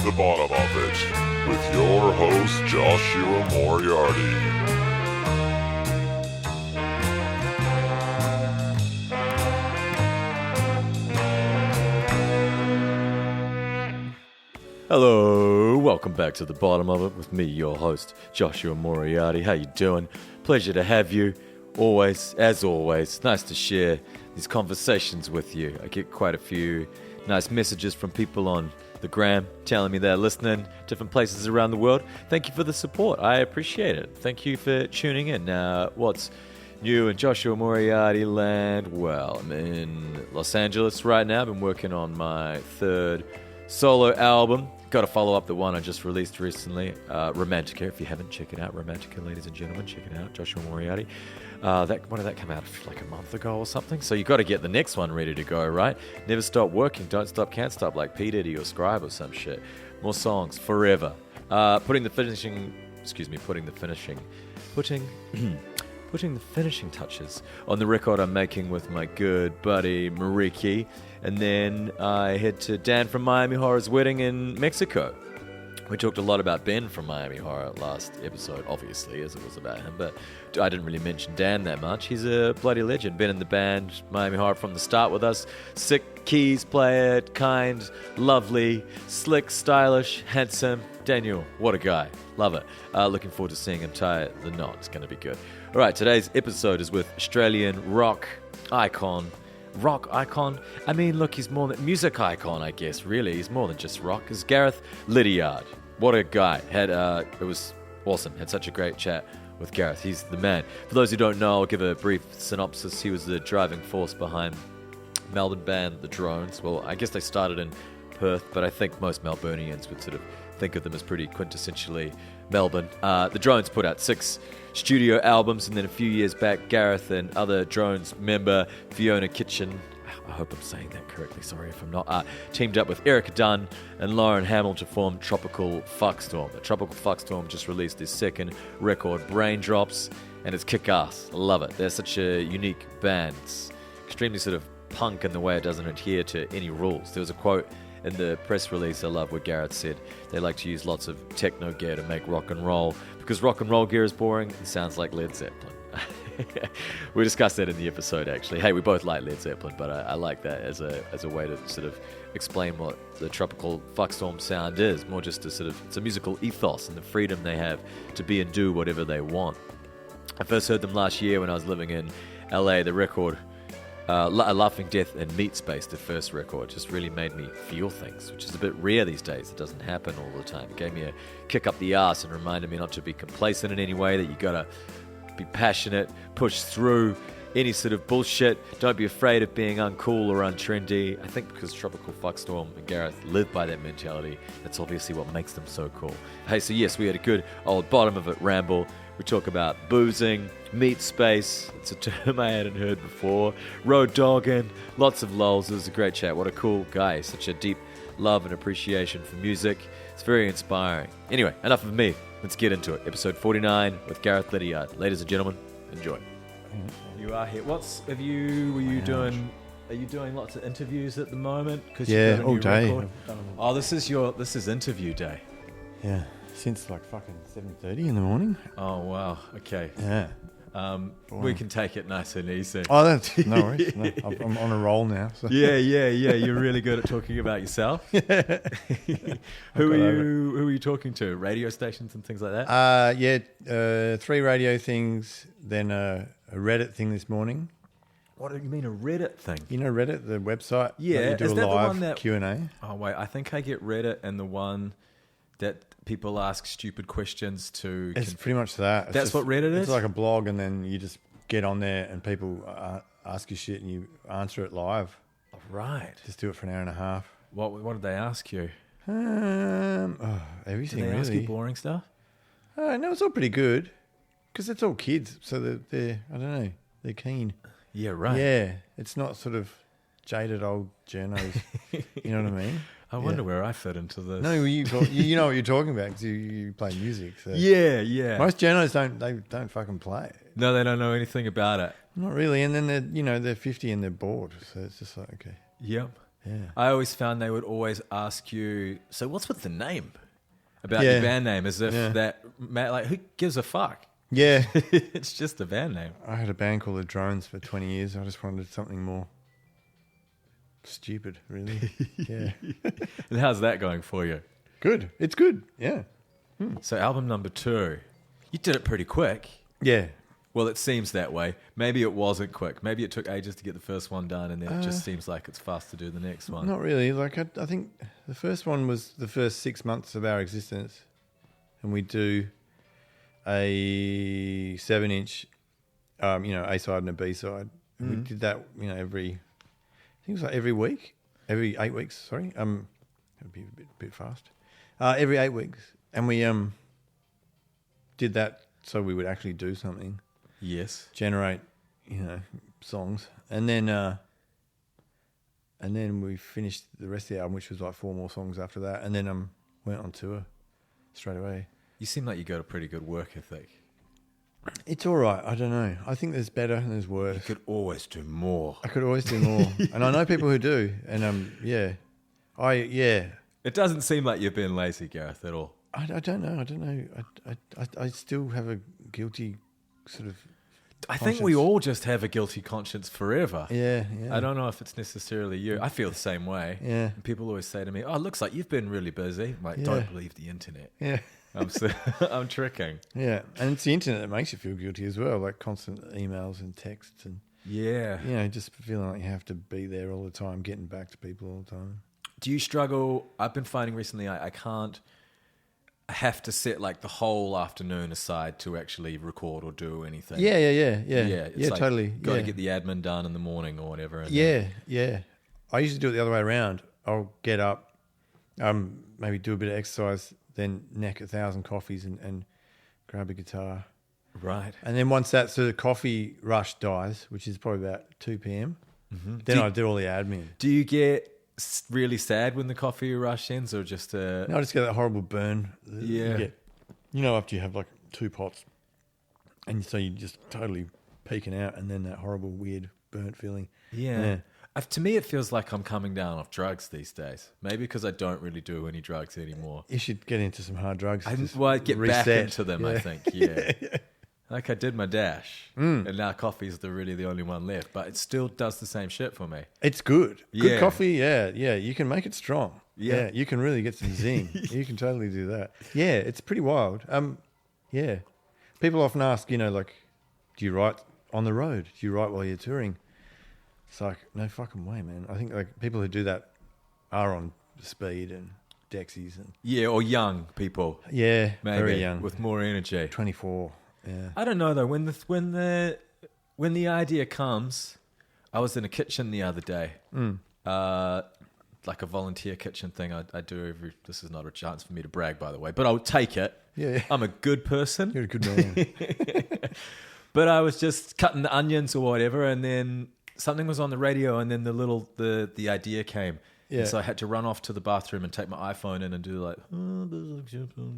the bottom of it with your host, Joshua Moriarty. Hello, welcome back to the bottom of it with me, your host, Joshua Moriarty. How you doing? Pleasure to have you. Always, as always, nice to share these conversations with you. I get quite a few nice messages from people on the gram telling me they're listening different places around the world. Thank you for the support. I appreciate it. Thank you for tuning in. What's new in Joshua Moriarty land? Well, I'm in Los Angeles right now. I've been working on my third solo album. Got to follow up the one I just released recently, Romantica. If you haven't, check it out. Romantica, ladies and gentlemen, check it out. Joshua Moriarty. When did that come out? Like a month ago or something? So you got to get the next one ready to go, right? Never stop working, don't stop, can't stop, like P. Diddy or Scribe or some shit. More songs, forever. Putting the finishing touches on the record I'm making with my good buddy Moriarty. And then I head to Dan from Miami Horror's wedding in Mexico. We talked a lot about Ben from Miami Horror last episode, obviously, as it was about him, but I didn't really mention Dan that much. He's a bloody legend. Been in the band Miami Horror from the start with us. Sick keys player, kind, lovely, slick, stylish, handsome. Daniel, what a guy. Love it. Looking forward to seeing him tie the knot. It's going to be good. All right, today's episode is with Australian rock icon. I mean, look, he's more than music icon, I guess, really. He's more than just rock. It's Gareth Liddiard. What a guy. It was awesome. Had such a great chat with Gareth. He's the man. For those who don't know, I'll give a brief synopsis. He was the driving force behind Melbourne band The Drones. Well, I guess they started in Perth, but I think most Melburnians would sort of think of them as pretty quintessentially Melbourne. The Drones put out 6 studio albums, and then a few years back, Gareth and other Drones member Fiona Kitchen, I hope I'm saying that correctly, sorry if I'm not, teamed up with Eric Dunn and Lauren Hamill to form Tropical Fuckstorm. The Tropical Fuckstorm just released their second record, Braindrops, and it's kick-ass. I love it. They're such a unique band. It's extremely sort of punk in the way it doesn't adhere to any rules. There was a quote in the press release I love where Gareth said they like to use lots of techno gear to make rock and roll because rock and roll gear is boring and sounds like Led Zeppelin. We discussed that in the episode, actually. Hey, we both like Led Zeppelin, but I like that as a way to sort of explain what the Tropical Fuckstorm sound is. More just it's a musical ethos and the freedom they have to be and do whatever they want. I first heard them last year when I was living in LA. The record Laughing Death and Meat Space, the first record, just really made me feel things, which is a bit rare these days. It doesn't happen all the time. It gave me a kick up the arse and reminded me not to be complacent in any way, that you gotta be passionate, push through any sort of bullshit. Don't be afraid of being uncool or untrendy. I think because Tropical Fuckstorm and Gareth live by that mentality, that's obviously what makes them so cool. Hey, so yes, we had a good old bottom of it ramble. We talk about boozing, meat space, it's a term I hadn't heard before, road dogging, lots of lulz. It was a great chat. What a cool guy. Such a deep love and appreciation for music. It's very inspiring. Anyway, enough of me. Let's get into it. Episode 49 with Gareth Liddiard. Ladies and gentlemen, enjoy. You are here. Are you doing lots of interviews at the moment? Yeah, all day. Oh, this is interview day. Yeah. Since like fucking 7:30 in the morning. Oh wow. Okay. Yeah. We can take it nice and easy. Oh, that's no worries. No, I'm on a roll now. So. Yeah. You're really good at talking about yourself. Yeah. Who are you talking to? Radio stations and things like that? 3 radio things, then a Reddit thing this morning. What do you mean, a Reddit thing? You know Reddit, the website? Yeah. You do is a that live the one that Q&A. Oh wait, I think I get Reddit and the one that people ask stupid questions to. It's pretty much that. That's what Reddit is? It's like a blog, and then you just get on there and people ask you shit and you answer it live. Right. Just do it for an hour and a half. What did they ask you? Everything, did they really. ask you boring stuff? No, it's all pretty good because it's all kids, so they're I don't know, they're keen. Yeah, right. Yeah, it's not sort of jaded old journos. You know what I mean? I wonder where I fit into this. No, you know what you're talking about because you play music. So. Yeah. Most journos don't fucking play. No, they don't know anything about it. Not really. And then they're 50 and they're bored. So it's just like, okay. Yep. Yeah. I always found they would always ask you, so what's with the name? About Yeah. your band name, as if Yeah. like, who gives a fuck? Yeah. It's just a band name. I had a band called The Drones for 20 years. I just wanted something more stupid, really. Yeah. And how's that going for you? Good. It's good. Yeah. So album number 2, you did it pretty quick. Yeah. Well, it seems that way. Maybe it wasn't quick. Maybe it took ages to get the first one done, and then it just seems like it's fast to do the next one. Not really. Like I think the first one was the first 6 months of our existence, and we do a 7-inch, A side and a B side. And we did that, every, I think it was like every week, every 8 weeks. Sorry, that would be a bit fast. Every 8 weeks, and we did that so we would actually do something. Yes. Generate, songs, and then we finished the rest of the album, which was like 4 more songs after that, and then went on tour straight away. You seem like you got a pretty good work ethic. It's all right. I don't know. I think there's better and there's worse. You could always do more. I could always do more, and I know people who do, and It doesn't seem like you've been lazy, Gareth, at all. I don't know. I still have a guilty sort of. I think we all just have a guilty conscience forever. Yeah. I don't know if it's necessarily you. I feel the same way. Yeah. And people always say to me, "Oh, it looks like you've been really busy." I'm like, Yeah. don't believe the internet. Yeah. I'm tricking. Yeah, and it's the internet that makes you feel guilty as well, like constant emails and texts and Yeah. just feeling like you have to be there all the time, getting back to people all the time. Do you struggle? I've been finding recently I can't. I have to set like the whole afternoon aside to actually record or do anything. Yeah. It's like, Totally. Got to get the admin done in the morning or whatever. And Yeah. I usually do it the other way around. I'll get up, maybe do a bit of exercise, then neck 1,000 coffees and grab a guitar. Right. And then once that sort of coffee rush dies, which is probably about 2 p.m., then I do all the admin. Do you get really sad when the coffee rush ends, or just I just get that horrible burn. Yeah. You get, after you have like 2 pots, and so you're just totally peaking out, and then that horrible, weird, burnt feeling. Yeah. To me, it feels like I'm coming down off drugs these days. Maybe because I don't really do any drugs anymore. You should get into some hard drugs. I Just get reset. back into them, I Yeah. think. Yeah. Like I did my dash, and now coffee's really the only one left, but it still does the same shit for me. It's good. Good Yeah. coffee, yeah. You can make it strong. Yeah. You can really get some zing. You can totally do that. Yeah, it's pretty wild. Yeah. People often ask, like, do you write on the road? Do you write while you're touring? It's like, no fucking way, man. I think like people who do that are on Speed and Dexies and Yeah, or young people, maybe maybe very young, with more energy. 24. Yeah. I don't know though. When the idea comes, I was in a kitchen the other day, like a volunteer kitchen thing. I do every. This is not a chance for me to brag, by the way, but I'll take it. Yeah. I'm a good person. You're a good man. But I was just cutting the onions or whatever, and then something was on the radio, and then the idea came. Yeah. And so I had to run off to the bathroom and take my iPhone in and do like,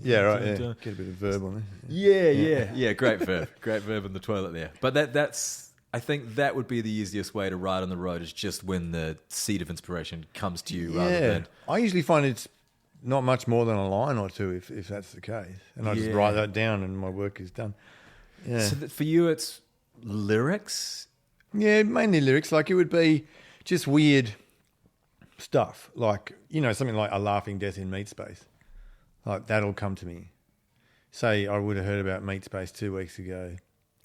Yeah, right. Yeah. Get a bit of verb on there. yeah. Great verb in the toilet there. But that's I think that would be the easiest way to write on the road, is just when the seed of inspiration comes to you rather than. I usually find it's not much more than a line or two if that's the case, and I just write that down and my work is done. Yeah. So that for you, it's lyrics. Yeah, mainly lyrics. Like it would be just weird stuff, like something like A Laughing Death in Meat Space. Like that'll come to me. Say I would have heard about Meat Space 2 weeks ago.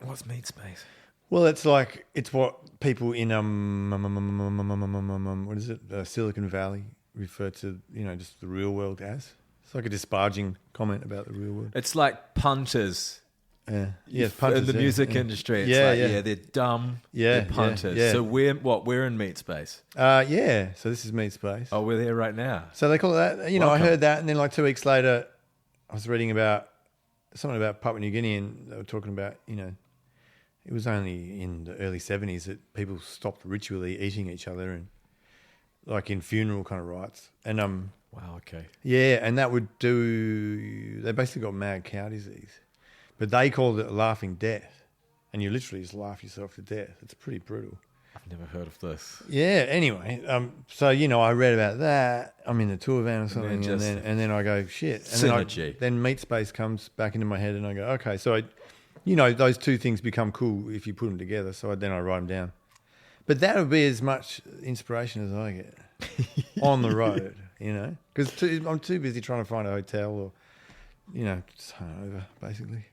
What's meat space? Well, it's what people in what is it, Silicon Valley refer to, just the real world as. It's like a disparaging comment about the real world. It's like punters. Yes, in the music industry. It's they're dumb. Yeah, they're punters. yeah. So we're in meat space. So this is Meat Space. Oh, we're there right now. So they call it that. I Welcome. heard that, and then like 2 weeks later, I was reading about something about Papua New Guinea, and they were talking about, it was only in the early 70s that people stopped ritually eating each other, and like in funeral kind of rites. And Wow. Okay. yeah, and that would they basically got mad cow disease, but they called it a laughing death, and you literally just laugh yourself to death. It's pretty brutal. I've never heard of this. Yeah. Anyway, so I read about that. I'm in the tour van or something, just and then I go shit. And synergy. then Meat Space comes back into my head, and I go, okay. So those two things become cool if you put them together. So then I write them down. But that would be as much inspiration as I get on the road, because I'm too busy trying to find a hotel or, just hungover, basically.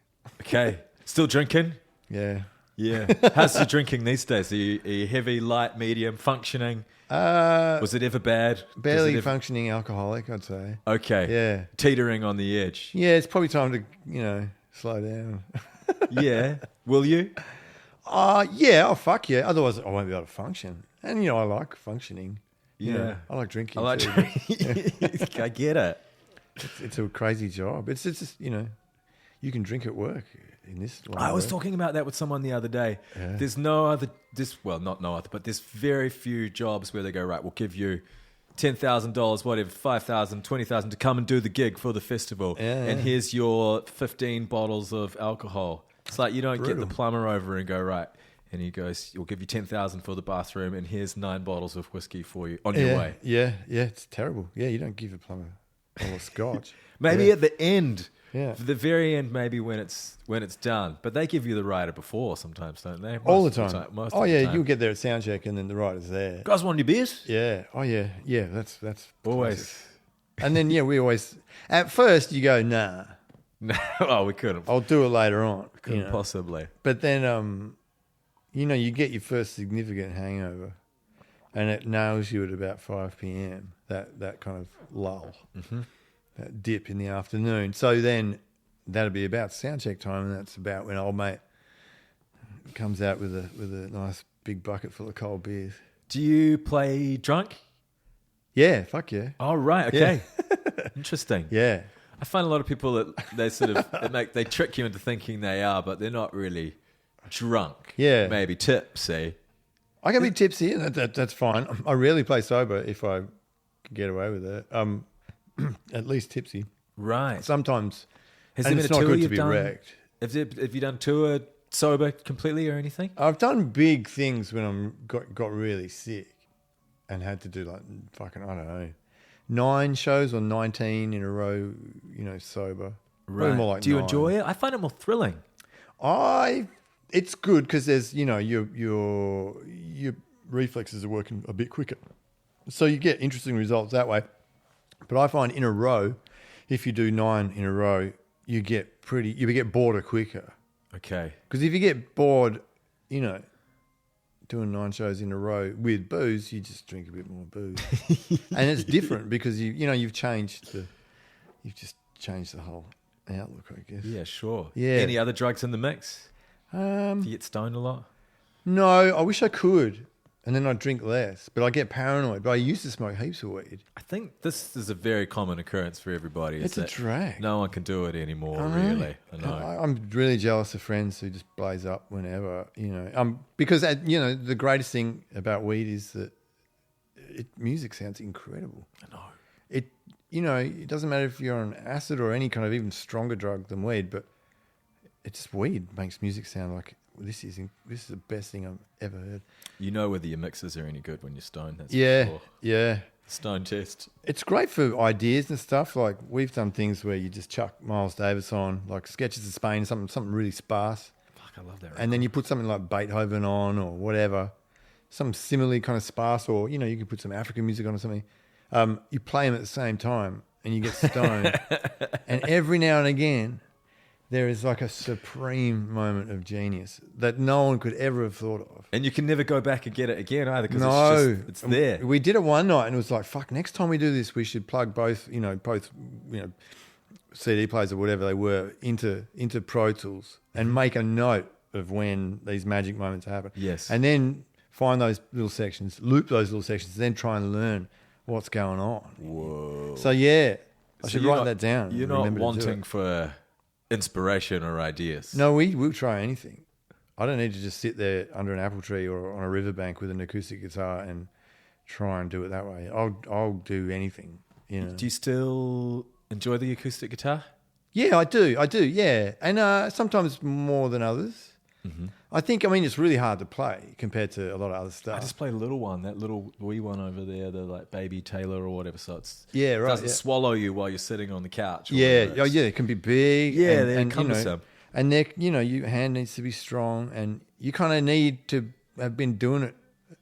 Okay. Still drinking? Yeah. Yeah. How's the drinking these days? Are you heavy, light, medium, functioning? Was it ever bad? Barely functioning alcoholic, I'd say. Okay. Yeah. Teetering on the edge. Yeah, it's probably time to, slow down. Yeah. Will you? Yeah, fuck yeah. Otherwise, I won't be able to function. And, I like functioning. Yeah. I like drinking. I like too, drinking. I get it. It's a crazy job. It's just, you can drink at work in this line. I was talking about that with someone the other day. Yeah. There's not no other, but there's very few jobs where they go, right, we'll give you $10,000, whatever, $5,000, $20,000 to come and do the gig for the festival. Yeah, and yeah. here's your 15 bottles of alcohol. It's like you don't get the plumber over and go, right. And he goes, we'll give you $10,000 for the bathroom and here's 9 bottles of whiskey for you on your way. Yeah, it's terrible. Yeah, you don't give a plumber all the scotch. Maybe at the end. Yeah. The very end, maybe when it's done. But they give you the rider before sometimes, don't they? All the time. Most Oh, of the yeah, time. you'll get there at sound check and then the rider's there. Guys want any beers? Yeah. Oh, yeah. Yeah, that's Always. classic. And then, we always... At first, you go, nah. No, oh, we couldn't. I'll do it later on. Couldn't possibly. But then, you get your first significant hangover and it nails you at about 5 p.m., that kind of lull, that dip in the afternoon. So then that'll be about sound check time, and that's about when old mate comes out with a nice big bucket full of cold beers. Do you play drunk? Yeah, fuck yeah. Oh, right, okay. Interesting. Yeah. I find a lot of people that they sort of they trick you into thinking they are, but they're not really drunk. Yeah. Maybe tipsy. I can be tipsy, and that's fine. I rarely play sober if I can get away with it. At least tipsy. Right. Sometimes, Has and there it's been a not tour good to you've be done? wrecked. Have you done tour sober completely or anything? I've done big things when got really sick and had to do like fucking, I don't know, 9 shows or 19 in a row, sober. Probably more like Do you 9. enjoy it? I find it more thrilling. It's good because there's, your reflexes are working a bit quicker. So you get interesting results that way. But I find in a row, if you do 9 in a row, you get bored quicker. Okay. Because if you get bored, doing 9 shows in a row with booze, you just drink a bit more booze. And it's different because you've changed the whole outlook, I guess. Yeah, sure. Yeah. Any other drugs in the mix? Do you get stoned a lot? No, I wish I could. And then I'd drink less. But I get paranoid. But I used to smoke heaps of weed. I think this is a very common occurrence for everybody. It's a drag. No one can do it anymore, I know. really. I know. I'm really jealous of friends who just blaze up whenever, because, the greatest thing about weed is that music sounds incredible. I know. It doesn't matter if you're on acid or any kind of even stronger drug than weed, but it's just weed makes music sound like this is the best thing I've ever heard. You know whether your mixes are any good when you're stoned. That's for sure. Yeah. Stone test. It's great for ideas and stuff. Like we've done things where you just chuck Miles Davis on, like Sketches of Spain, something really sparse. Fuck, I love that record. And then you put something like Beethoven on or whatever, some similarly kind of sparse, or, you could put some African music on or something. You play them at the same time and you get stoned. And every now and again, there is like a supreme moment of genius that no one could ever have thought of. And you can never go back and get it again either because No, it's there. We did it one night and it was like, fuck, next time we do this, we should plug both CD players or whatever they were into Pro Tools and make a note of when these magic moments happen. Yes. And then find those little sections, loop those little sections, then try and learn what's going on. Whoa. So yeah, I should you're write not- that down. You're and not remember to do wanting it. for inspiration or ideas. No, we'll try anything. I don't need to just sit there under an apple tree or on a riverbank with an acoustic guitar and try and do it that way. I'll do anything. Do you still enjoy the acoustic guitar? Yeah, I do. Yeah, and sometimes more than others. I think, I mean, it's really hard to play compared to a lot of other stuff. I just played a little one, that little wee one over there, the like Baby Taylor or whatever. So it doesn't swallow you while you're sitting on the couch. It can be big. Yeah, they're cumbersome. And your hand needs to be strong, and you kind of need to have been doing it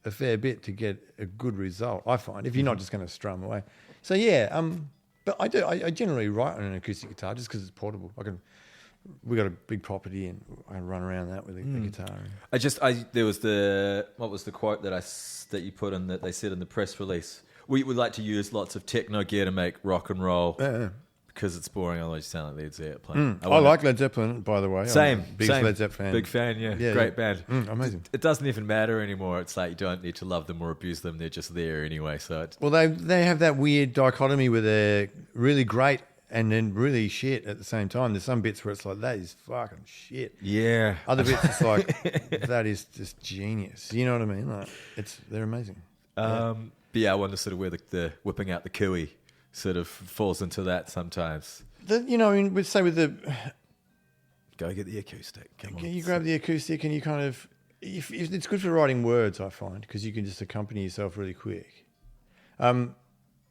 a fair bit to get a good result, I find, if you're not just going to strum away. So but I generally write on an acoustic guitar just because it's portable. We got a big property and I run around that with a guitar. There was what was the quote that you put in that they said in the press release? We would like to use lots of techno gear to make rock and roll because it's boring. Otherwise, you sound like Led Zeppelin. I like Led Zeppelin, by the way. Same, biggest Led Zeppelin fan. Big fan, yeah. Great band. Amazing. It doesn't even matter anymore. It's like you don't need to love them or abuse them. They're just there anyway. So they have that weird dichotomy where they're really great and then really shit at the same time. There's some bits where it's like, that is fucking shit. Yeah. Other bits, it's like, that is just genius. You know what I mean? Like, they're amazing. But yeah, I wonder sort of where the whipping out the cooey sort of falls into that sometimes. With the... Go get the acoustic. Come on. You grab the acoustic and you kind of... If it's good for writing words, I find, because you can just accompany yourself really quick. Are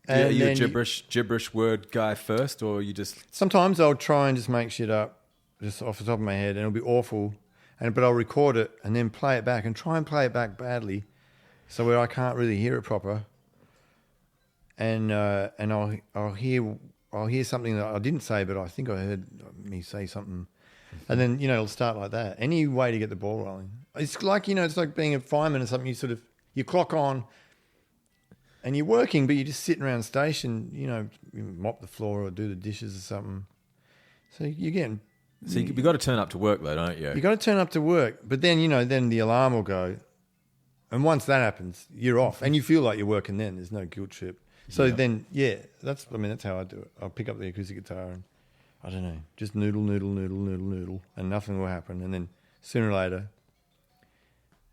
you a gibberish word guy first, or you just... Sometimes I'll try and just make shit up just off the top of my head, and it'll be awful, but I'll record it and then play it back and try and play it back badly so where I can't really hear it proper. And I'll hear something that I didn't say, but I think I heard me say something. And then, it'll start like that. Any way to get the ball rolling. It's like, it's like being a fireman or something. You clock on and you're working, but you're just sitting around the station, you mop the floor or do the dishes or something. So you're getting... So you've got to turn up to work though, don't you? You got to turn up to work, but then, then the alarm will go. And once that happens, you're off. And you feel like you're working then. There's no guilt trip. So then, that's how I do it. I'll pick up the acoustic guitar and, I don't know, just noodle, and nothing will happen. And then sooner or later,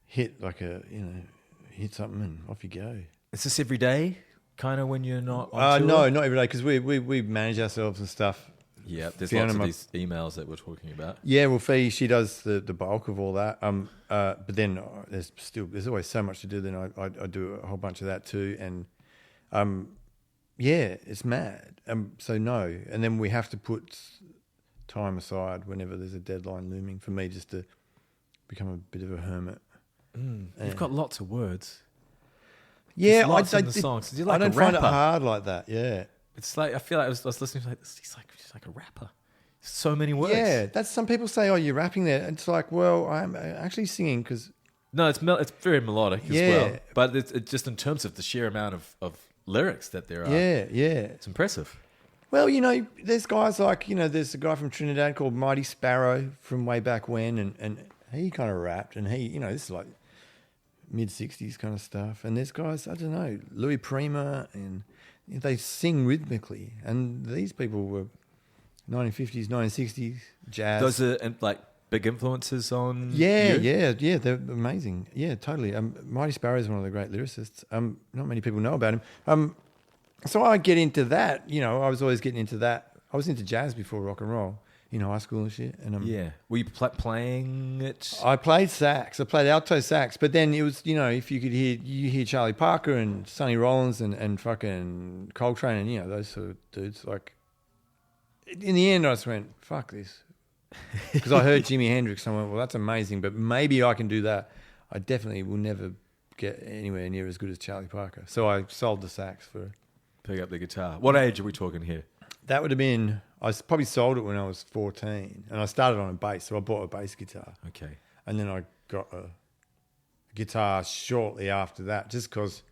hit something and off you go. Is this every day, kind of, when you're not on tour? No, not every day, because we manage ourselves and stuff. Yeah, there's lots of these emails that we're talking about. Yeah, well, Fee, she does the bulk of all that. But then there's always so much to do. Then I do a whole bunch of that too, and it's mad. So no, and then we have to put time aside whenever there's a deadline looming for me just to become a bit of a hermit. You've got lots of words. Yeah, lots in the songs. I don't find it hard like that. Yeah, it's like I feel like I was listening to he's like a rapper. So many words. Yeah, that's some people say, "Oh, you're rapping there." It's like, well, I'm actually singing because. No, it's very melodic as well. But it's just in terms of the sheer amount of lyrics that there are. Yeah. It's impressive. Well, there's guys like, there's a guy from Trinidad called Mighty Sparrow from way back when, and he kind of rapped, and he, this is like mid-60s kind of stuff. And there's guys, I don't know, Louis Prima, and they sing rhythmically. And these people were 1950s, 1960s, jazz. Those are like big influences on yeah, you? they're amazing. Yeah, totally. Mighty Sparrow is one of the great lyricists. Not many people know about him. So I get into that. I was always getting into that. I was into jazz before rock and roll in high school and shit. And were you playing it? I played sax. I played alto sax. But then it was, if you could hear Charlie Parker and Sonny Rollins and fucking Coltrane and those sort of dudes. Like, in the end, I just went, fuck this. Because I heard Jimi Hendrix, and I went, well, that's amazing, but maybe I can do that. I definitely will never get anywhere near as good as Charlie Parker. So I sold the sax for... Pick up the guitar. What age are we talking here? That would have been... I probably sold it when I was 14, and I started on a bass, so I bought a bass guitar. Okay. And then I got a guitar shortly after that, just because...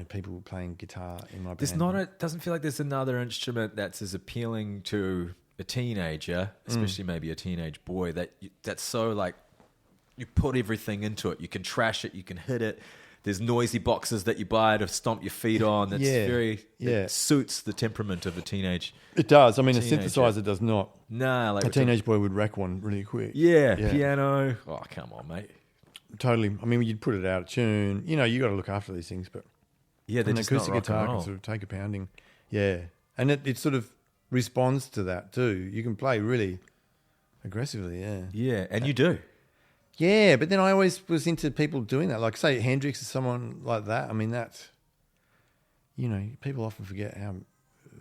people were playing guitar in my band. Doesn't feel like there's another instrument that's as appealing to a teenager, especially maybe a teenage boy, that's so like you put everything into it. You can trash it, you can hit it. There's noisy boxes that you buy to stomp your feet on. It suits the temperament of a teenage. It does. I mean, a synthesizer does not. Nah, like a teenage boy would wreck one really quick. Yeah, piano. Oh, come on, mate. Totally. I mean, you'd put it out of tune. You got to look after these things, but they're an just acoustic not rock guitar and roll. can sort of take a pounding. Yeah, and it sort of responds to that too. You can play really aggressively. Yeah. Yeah, and you do. Yeah, but then I always was into people doing that. Like, say, Hendrix is someone like that. I mean, that's, people often forget how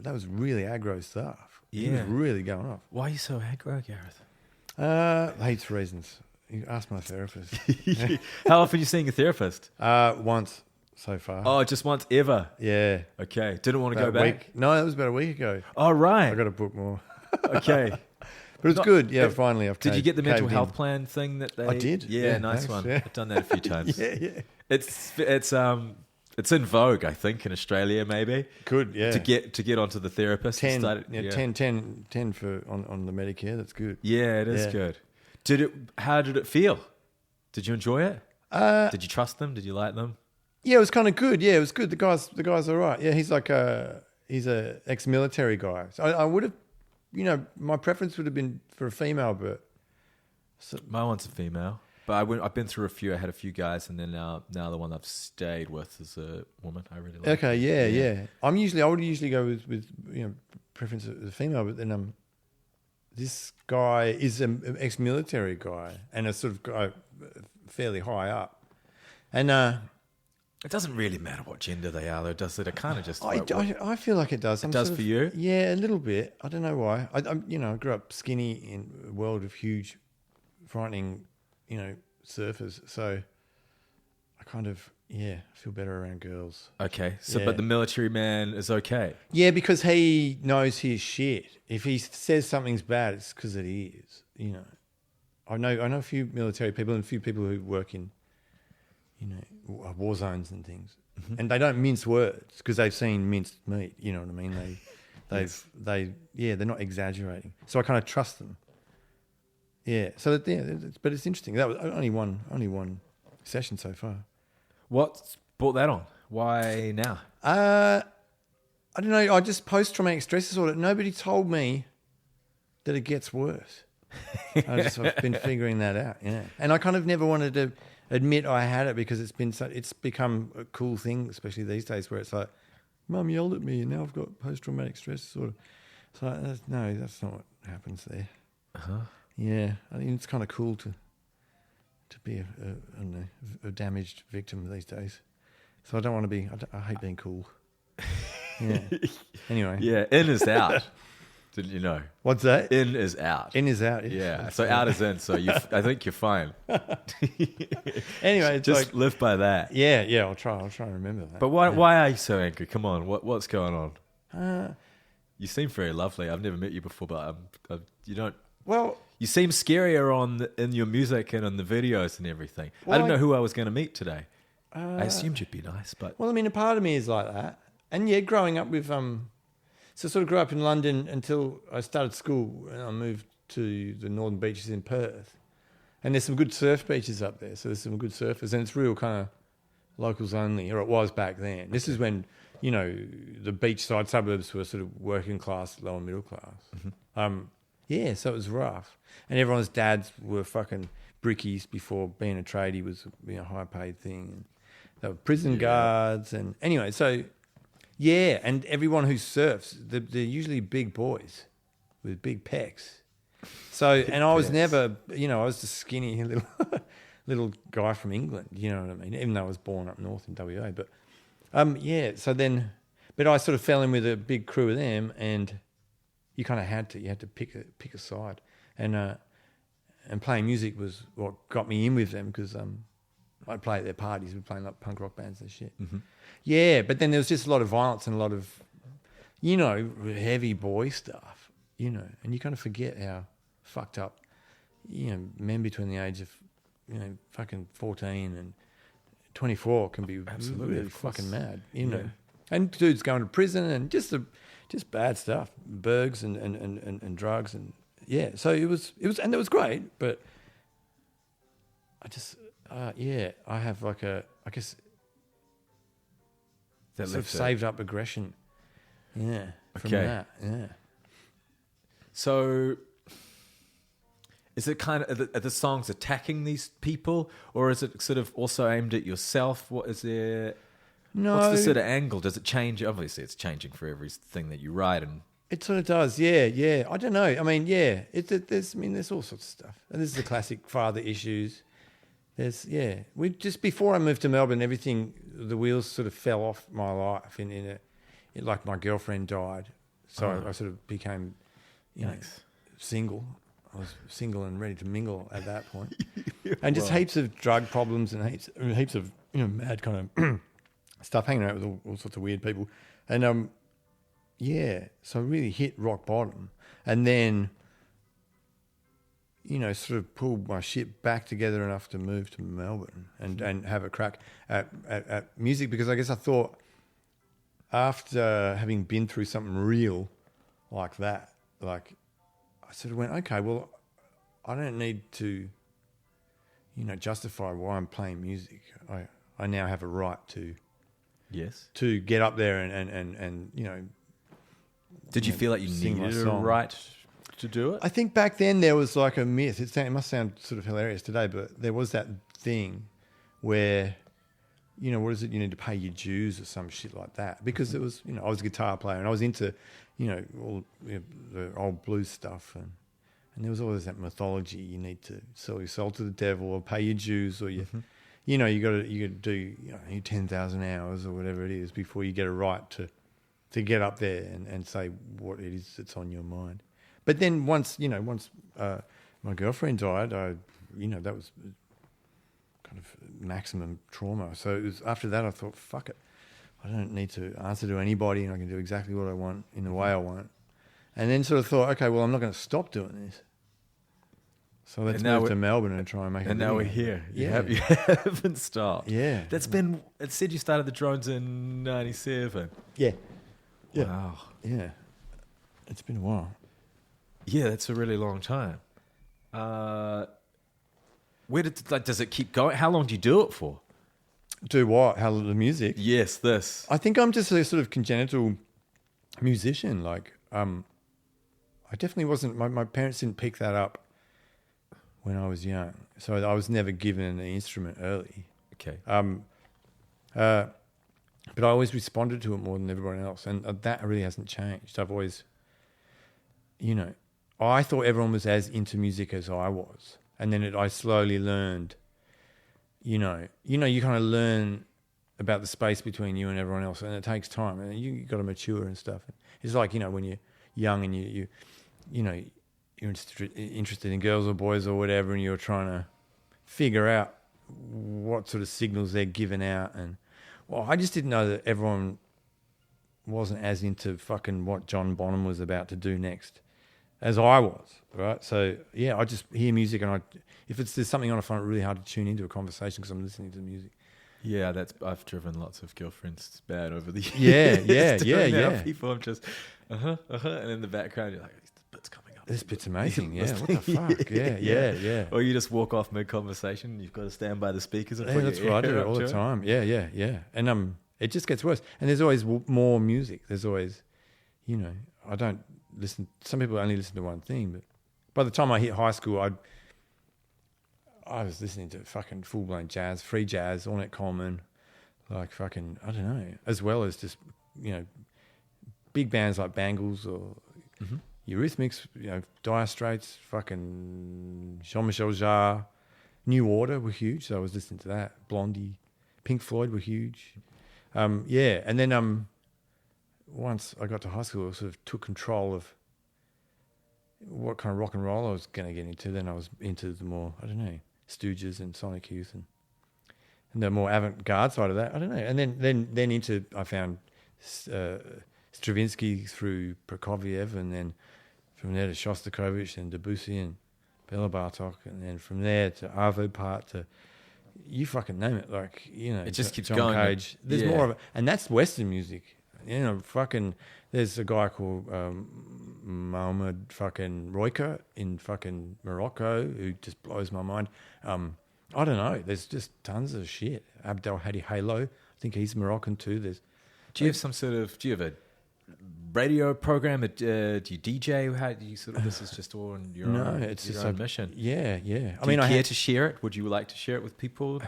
that was really aggro stuff. He was really going off. Why are you so aggro, Gareth? Heaps of reasons. You ask my therapist. How often are you seeing a therapist? Once so far. Oh, just once ever? Yeah. Okay. Didn't want to About go a back? week. No, that was about a week ago. Oh, right. I got to book more. Okay. But it's good. Yeah, finally. Did you get the mental health plan thing that they... I did. Yeah, nice thanks, one. yeah. I've done that a few times. Yeah. It's in vogue, I think, in Australia, maybe. Good, yeah. To get onto the therapist. 10 for on the Medicare. That's good. Yeah, it is good. How did it feel? Did you enjoy it? Did you trust them? Did you like them? Yeah, it was kind of good. Yeah, it was good. The guy's all right. Yeah, he's a ex-military guy. So I would have, my preference would have been for a female, but My one's a female, but I've been through a few. I had a few guys, and then now the one I've stayed with is a woman. I really like. Okay, yeah. I would usually go with preference of the female, but then this guy is an ex-military guy and a sort of guy fairly high up, and it doesn't really matter what gender they are, though, does it? It kind of just. I feel like it does. It does for you? Yeah, a little bit. I don't know why. I grew up skinny in a world of huge, frightening, surfers. So I kind of feel better around girls. Okay, so Yeah. but the military man is okay. Yeah, because he knows his shit. If he says something's bad, it's because it is. I know a few military people and a few people who work in, war zones and things, and they don't mince words because they've seen minced meat. You know what I mean? They're not exaggerating. So I kind of trust them. Yeah. So but it's interesting. That was only one session so far. What brought that on? Why now? I don't know. I just post-traumatic stress disorder. Nobody told me that it gets worse. I've been figuring that out. Yeah, and I kind of never wanted to admit I had it because it's become a cool thing, especially these days, where it's like, Mum yelled at me, and now I've got post-traumatic stress disorder. So that's not what happens there. Yeah, I think it's kind of cool to be a damaged victim these days. So I don't want to be. I hate being cool. Yeah. Anyway. Yeah, in is out. Didn't you know? What's that? In is out. In is out. Yeah. So out is in. So I think you're fine. Anyway, just live by that. Yeah. I'll try and remember that. But why are you so angry? Come on. What's going on? You seem very lovely. I've never met you before, but you don't. Well, you seem scarier in your music and on the videos and everything. I didn't know who I was going to meet today. I assumed you'd be nice, but well, I mean, a part of me is like that, and yeah, growing up with so I sort of grew up in London until I started school, and I moved to the northern beaches in Perth, and there's some good surf beaches up there. So there's some good surfers, and it's real kind of locals only, or it was back then. This is when the beachside suburbs were sort of working class, lower middle class. Mm-hmm. Yeah, so it was rough. And everyone's dads were fucking brickies before being a tradie was a high-paid thing. And they were prison guards. And anyway, so, yeah, and everyone who surfs, they're usually big boys with big pecs. So, and I was never, I was the skinny little guy from England, you know what I mean? Even though I was born up north in WA. But, so then, but I sort of fell in with a big crew of them, and you kind of had to pick a side, and playing music was what got me in with them because I'd play at their parties, we'd play like punk rock bands and shit. Mm-hmm. Yeah, but then there was just a lot of violence and a lot of, heavy boy stuff, and you kind of forget how fucked up, men between the age of, fucking 14 and 24 can be absolutely really fucking mad, and dudes going to prison and just bad stuff, burgs and drugs and so it was and it was great, but I just I have like I guess that sort of saved up aggression, from that, So is it kind of are the songs attacking these people, or is it sort of also aimed at yourself? What is there? No. What's the sort of angle? Does it change? Obviously, it's changing for everything that you write, and it sort of does. Yeah. I don't know. I mean, there's all sorts of stuff. And this is the classic father issues. We just before I moved to Melbourne, the wheels sort of fell off my life. Like my girlfriend died, so I sort of became, single. I was single and ready to mingle at that point, and just heaps of drug problems and heaps of mad kind of stuff, hanging out with all sorts of weird people, and so I really hit rock bottom, and then. Sort of pulled my shit back together enough to move to Melbourne and have a crack at music, because I guess I thought after having been through something real like that, like I sort of went, okay, well, I don't need to, justify why I'm playing music. I now have a right to get up there and Did you feel like you needed a right to do it? I think back then there was like a myth. It must sound sort of hilarious today, but there was that thing where, what is it? You need to pay your dues or some shit like that. Because it was, I was a guitar player and I was into, all the old blues stuff, and there was always that mythology. You need to sell your soul to the devil or pay your dues, or you got to do 10,000 hours or whatever it is before you get a right to get up there and say what it is that's on your mind. But then once my girlfriend died, that was kind of maximum trauma. So it was after that I thought, fuck it, I don't need to answer to anybody, and I can do exactly what I want in the way I want. And then sort of thought, okay, well, I'm not going to stop doing this. So let's move to Melbourne and try and make it. And now we're here. You haven't stopped. Yeah. It said you started the drones in 97. Yeah. Wow. Yeah. It's been a while. Yeah, that's a really long time. Where does it keep going? How long do you do it for? Do what? How the music? Yes, this. I think I'm just a sort of congenital musician. Like, I definitely wasn't. My parents didn't pick that up when I was young, so I was never given an instrument early. Okay. But I always responded to it more than everyone else, and that really hasn't changed. I've always, I thought everyone was as into music as I was, and then I slowly learned. You kind of learn about the space between you and everyone else, and it takes time, and you got to mature and stuff. It's like when you're young and you're interested in girls or boys or whatever, and you're trying to figure out what sort of signals they're giving out, and I just didn't know that everyone wasn't as into fucking what John Bonham was about to do next as I was, right? So, yeah, I just hear music, and if there's something on, I find it really hard to tune into a conversation because I'm listening to the music. Yeah, I've driven lots of girlfriends bad over the years. Yeah. People, I'm just, and in the background, you're like, this bit's coming up. This bit's amazing, yeah. What the fuck? Yeah. Or you just walk off mid-conversation, you've got to stand by the speakers and put that's what I do all the time. Yeah. And it just gets worse. And there's always more music. There's always, I don't listen. Some people only listen to one thing, but by the time I hit high school, I was listening to fucking full-blown jazz, free jazz, Ornette Coleman, like fucking, I don't know, as well as just, big bands like Bangles or Eurythmics, Dire Straits, fucking Jean-Michel Jarre, New Order were huge, so I was listening to that. Blondie, Pink Floyd were huge. And then once I got to high school, I sort of took control of what kind of rock and roll I was going to get into. Then I was into the more, I don't know, Stooges and Sonic Youth and the more avant-garde side of that. I don't know. And then I found Stravinsky through Prokofiev, and then from there to Shostakovich and Debussy and Bela Bartok, and then from there to Arvo Part to you fucking name it. Like, it just keeps John going. Cage. There's more of it. And that's Western music. There's a guy called Mohamed fucking Roika in fucking Morocco who just blows my mind. I don't know. There's just tons of shit. Abdel Hadi Halo, I think he's Moroccan too. Do you have a radio program? Do you DJ? How do you this is just all on your own? No, it's your just own mission. Yeah. Do you care to share it? Would you like to share it with people?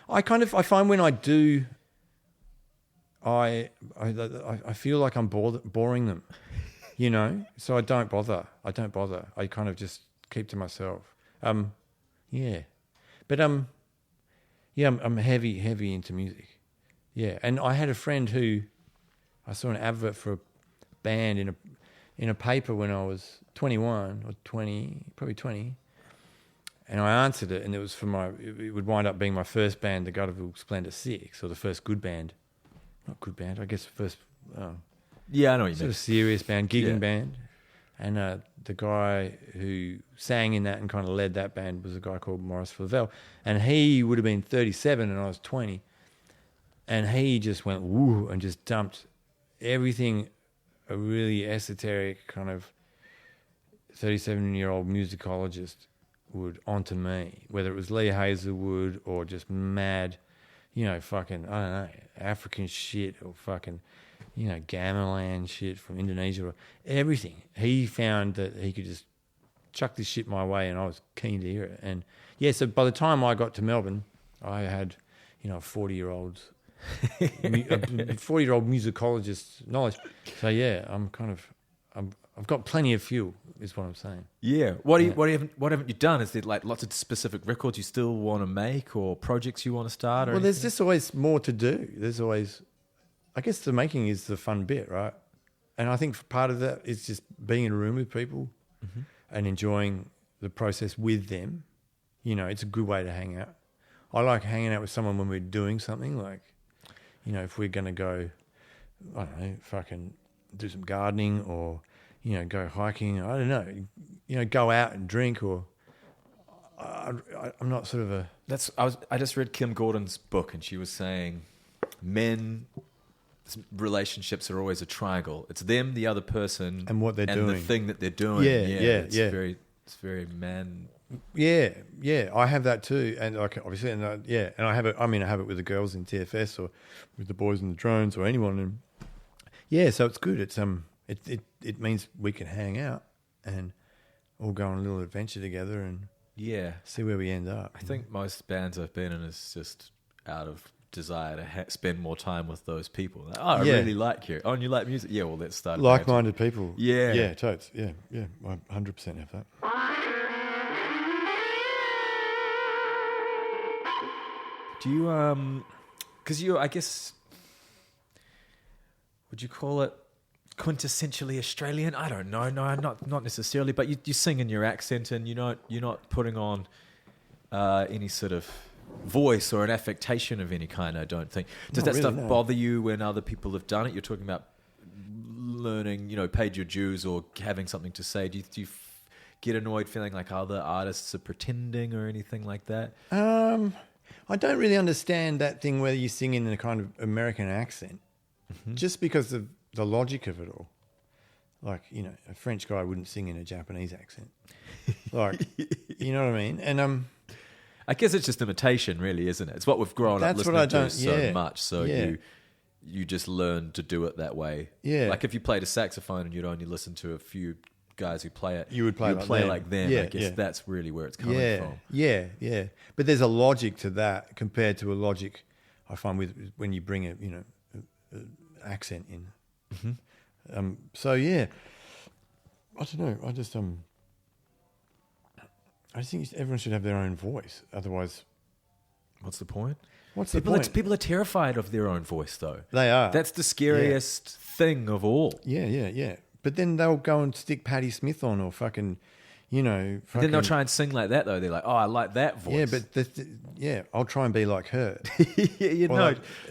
I find when I do, I feel like I'm boring them, So I don't bother. I kind of just keep to myself. But I'm heavy into music. Yeah, and I had a friend who I saw an advert for a band in a paper when I was 21 or 20, probably 20, and I answered it, and it was for it would wind up being my first band, the Gutterville Splendor Six, or the first good band. Not good band, I guess first... Yeah, I know what you sort mean. of serious band, gigging Yeah. band. And the guy who sang in that and kind of led that band was a guy called Maurice Flavel. And he would have been 37 and I was 20. And he just went woo and just dumped everything a really esoteric kind of 37-year-old musicologist would onto me, whether it was Lee Hazelwood or just mad, fucking, I don't know, African shit or fucking... gamelan shit from Indonesia, or everything. He found that he could just chuck this shit my way, and I was keen to hear it. And yeah, so by the time I got to Melbourne, I had, a 40-year-old musicologist's knowledge. So yeah, I've got plenty of fuel, is what I'm saying. Yeah. What haven't you done? Is there like lots of specific records you still want to make, or projects you want to start? Or Well, there's anything? just always more to do. There's always, I guess the making is the fun bit, right? And I think part of that is just being in a room with people and enjoying the process with them. It's a good way to hang out. I like hanging out with someone when we're doing something, like, if we're going to go, I don't know, fucking do some gardening or, go hiking. I don't know, go out and drink, or I'm not sort of a... I just read Kim Gordon's book, and she was saying relationships are always a triangle. It's them, the other person, And what they're doing. the thing that they're doing. Yeah. It's very man. Yeah. I have that too, and like obviously, and I have it. I mean, I have it with the girls in TFS or with the boys in the drones or anyone. And yeah, so it's good. It's it means we can hang out and all go on a little adventure together and see where we end up. I think most bands I've been in is just out of desire to spend more time with those people. Like, I really like you. Oh, and you like music? Yeah, well, let's start. Like-minded people. Yeah. Yeah, totes. Yeah. I 100% have that. Do you, because I guess, would you call it quintessentially Australian? I don't know. No, not necessarily. But you sing in your accent, and you're not putting on any sort of voice or an affectation of any kind. I don't think. Does Not that really, stuff no. bother you when other people have done it? You're talking about learning, paid your dues or having something to say. Do you get annoyed feeling like other artists are pretending or anything like that? I don't really understand that thing whether you sing in a kind of American accent, just because of the logic of it all. Like, a French guy wouldn't sing in a Japanese accent. Like, you know what I mean? And I guess it's just imitation, really, isn't it? It's what we've grown up That's listening what I to don't- so yeah, much. So yeah. you just learn to do it that way. Yeah. Like if you played a saxophone and you'd only listen to a few guys who play it, You would play like them. I Yeah, guess yeah. that's really where it's coming from. Yeah. But there's a logic to that compared to a logic I find with when you bring a accent in. So yeah, I don't know. I just think everyone should have their own voice. Otherwise, What's the point? what's the point? People are terrified of their own voice, though. They are. That's the scariest thing of all. Yeah. But then they'll go and stick Patti Smith on or fucking. Then they'll try and sing like that, though. They're like, "Oh, I like that voice." Yeah, but I'll try and be like her.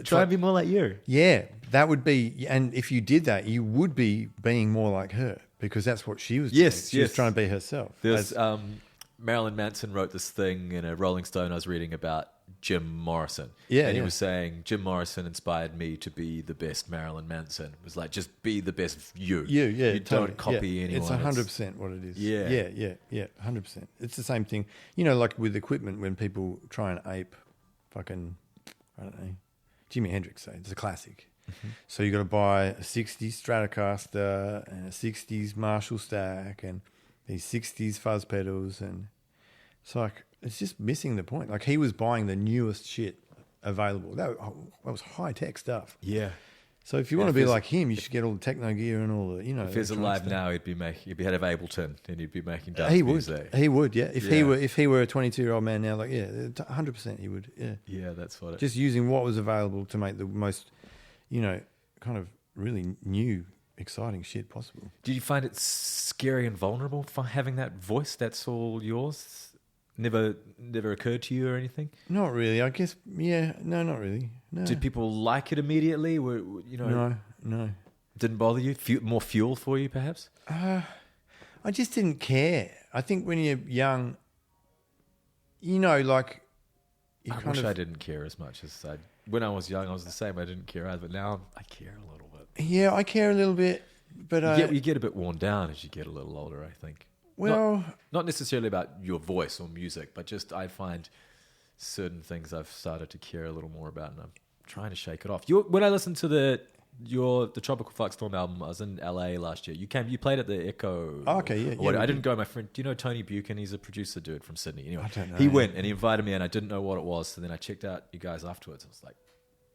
Try and be more like you. Yeah, that would be, and if you did that, you would be being more like her because that's what she was doing. Yes, She was yes. trying to be herself. There's Marilyn Manson wrote this thing in a Rolling Stone I was reading about Jim Morrison. And he was saying, Jim Morrison inspired me to be the best Marilyn Manson. It was like, just be the best you. You totally. totally. Copy anyone. It's 100% what it is. Yeah. 100%. It's the same thing. Like with equipment when people try and ape fucking, I don't know, Jimi Hendrix, say, it's a classic. So you got to buy a 60s Stratocaster and a 60s Marshall stack and these 60s fuzz pedals, and it's like, it's just missing the point. Like he was buying the newest shit available. That was high tech stuff. Yeah. So if you want to be like him, you should get all the techno gear and all the, you know. If he's alive now, he'd be head of Ableton, and he'd be making dance he would. music. He would, yeah. If he were a 22-year-old man now, like 100% he would, yeah. Yeah, that's what it. Just using what was available to make the most, you know, kind of really new, exciting shit possible. Did you find it scary and vulnerable for having that voice that's all yours? Never occurred to you or anything? Not really. I guess, yeah. No, not really. No. Did people like it immediately? No. Didn't bother you? More fuel for you, perhaps? I just didn't care. I think when you're young, you know, like... I wish I didn't care as much as I... When I was young, I was the same. I didn't care either, but now I care a little bit. Yeah, I care a little bit, but... You get a bit worn down as you get a little older, I think. Well... Not necessarily about your voice or music, but just I find certain things I've started to care a little more about, and I'm trying to shake it off. When I listened to the Tropical Fuck Storm album, I was in LA last year. You played at the Echo. Oh, okay, yeah. I didn't go. My friend, do you know Tony Buchan? He's a producer dude from Sydney. Anyway, I don't know. He went and he invited me, and I didn't know what it was. So then I checked out you guys afterwards. I was like,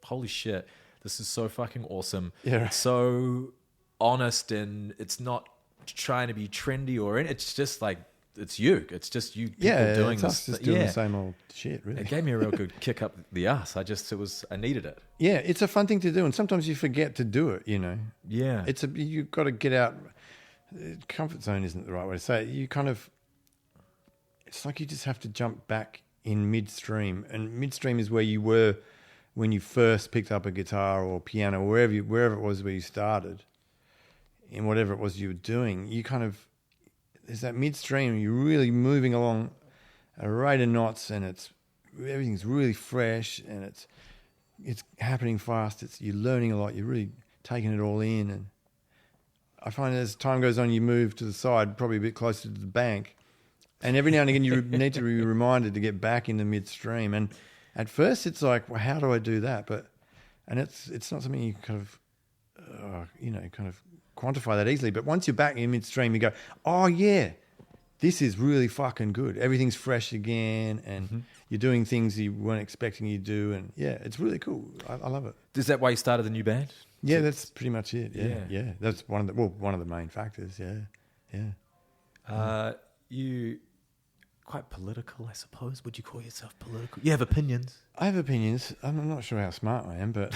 holy shit, this is so fucking awesome. Yeah. It's so honest, and it's not trying to be trendy or anything. It's just like, it's you. It's just you people doing this. Us just doing the same old shit, really. It gave me a real good kick up the ass. I needed it. Yeah, it's a fun thing to do, and sometimes you forget to do it, you know. Yeah. You've got to get out. Comfort zone isn't the right way to say it. You kind of, it's like you just have to jump back in midstream, and midstream is where you were when you first picked up a guitar or piano, wherever it was where you started, in whatever it was you were doing. You kind of, there's that midstream, you're really moving along a rate of knots, and everything's really fresh, and it's happening fast. You're learning a lot. You're really taking it all in, and I find as time goes on, you move to the side, probably a bit closer to the bank, and every now and again you need to be reminded to get back in the midstream. And at first, it's like, well, how do I do that? And it's not something you kind of quantify that easily. But once you're back in midstream, you go, oh yeah, this is really fucking good. Everything's fresh again, and you're doing things you weren't expecting you to do, and yeah, it's really cool. I love it. Is that why you started the new band? Yeah, that's pretty much it. Yeah. That's one of the main factors. Yeah. You quite political, I suppose. Would you call yourself political? You have opinions. I have opinions. I'm not sure how smart I am, but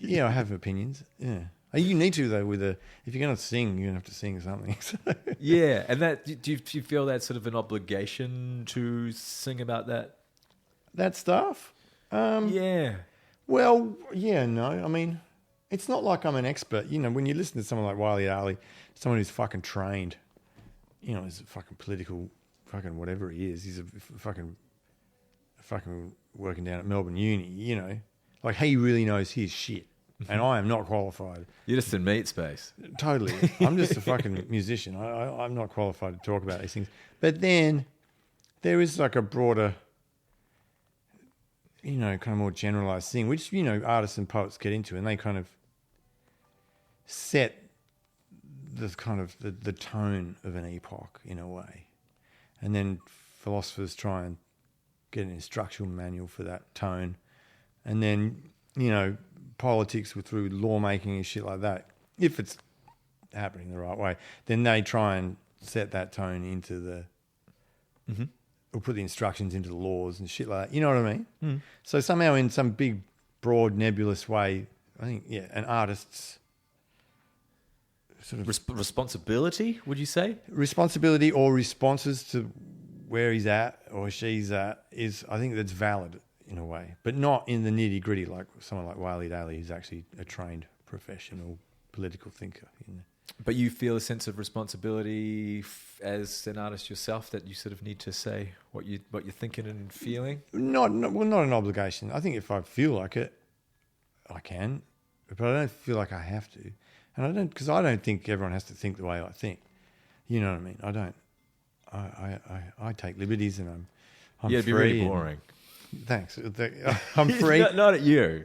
yeah, I have opinions. Yeah. You need to though. If you're going to sing, you're going to have to sing something. So. Yeah, and do you feel that's sort of an obligation to sing about that stuff? Yeah. Well, yeah, no. I mean, it's not like I'm an expert. You know, when you listen to someone like Wiley Ali, someone who's fucking trained, you know, he's a fucking political, fucking whatever he is. He's a fucking working down at Melbourne Uni. You know, like he really knows his shit. And I am not qualified. You're just in meat space. Totally. I'm just a fucking musician. I'm not qualified to talk about these things. But then there is like a broader, you know, kind of more generalized thing, which, you know, artists and poets get into, and they kind of set the kind of the tone of an epoch in a way. And then philosophers try and get an instructional manual for that tone. And then, you know, politics through lawmaking and shit like that, if it's happening the right way, then they try and set that tone into the or put the instructions into the laws and shit like that. You know what I mean? So somehow in some big, broad, nebulous way, I think, yeah, an artist's sort of responsibility, would you say? Responsibility or responses to where he's at or she's at is, I think that's valid in a way, but not in the nitty gritty like someone like Wiley Daly, who's actually a trained professional political thinker. You know? But you feel a sense of responsibility as an artist yourself, that you sort of need to say what you're thinking and feeling? Not an obligation. I think if I feel like it, I can, but I don't feel like I have to. And because I don't think everyone has to think the way I think. You know what I mean? I don't. I take liberties, and I'm it'd free. Be really boring. Thanks. I'm free. Not at you.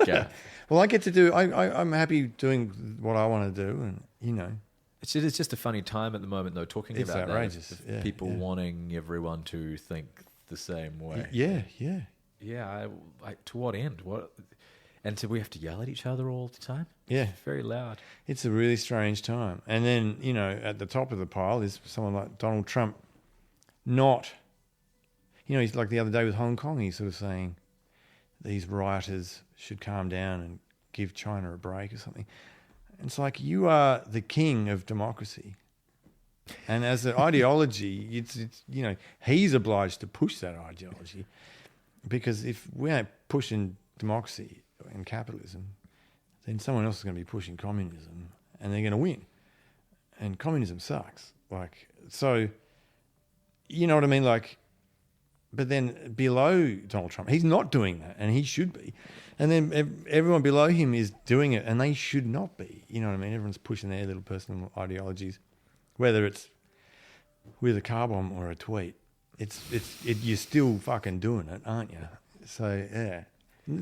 Yeah. Well, I get to do. I'm happy doing what I want to do, and you know, it's just a funny time at the moment, though. Talking it's about outrageous. That, yeah, people wanting everyone to think the same way. Yeah. Yeah. To what end? What? And so we have to yell at each other all the time? Yeah. Very loud. It's a really strange time. And then, at the top of the pile is someone like Donald Trump. He's like the other day with Hong Kong, he's sort of saying these rioters should calm down and give China a break or something. And it's like, you are the king of democracy. And as an ideology, it's he's obliged to push that ideology, because if we aren't pushing democracy and capitalism, then someone else is going to be pushing communism, and they're going to win. And communism sucks. So, you know what I mean? But then below Donald Trump, he's not doing that, and he should be. And then everyone below him is doing it, and they should not be. You know what I mean? Everyone's pushing their little personal ideologies, whether it's with a car bomb or a tweet. You're still fucking doing it, aren't you? So yeah,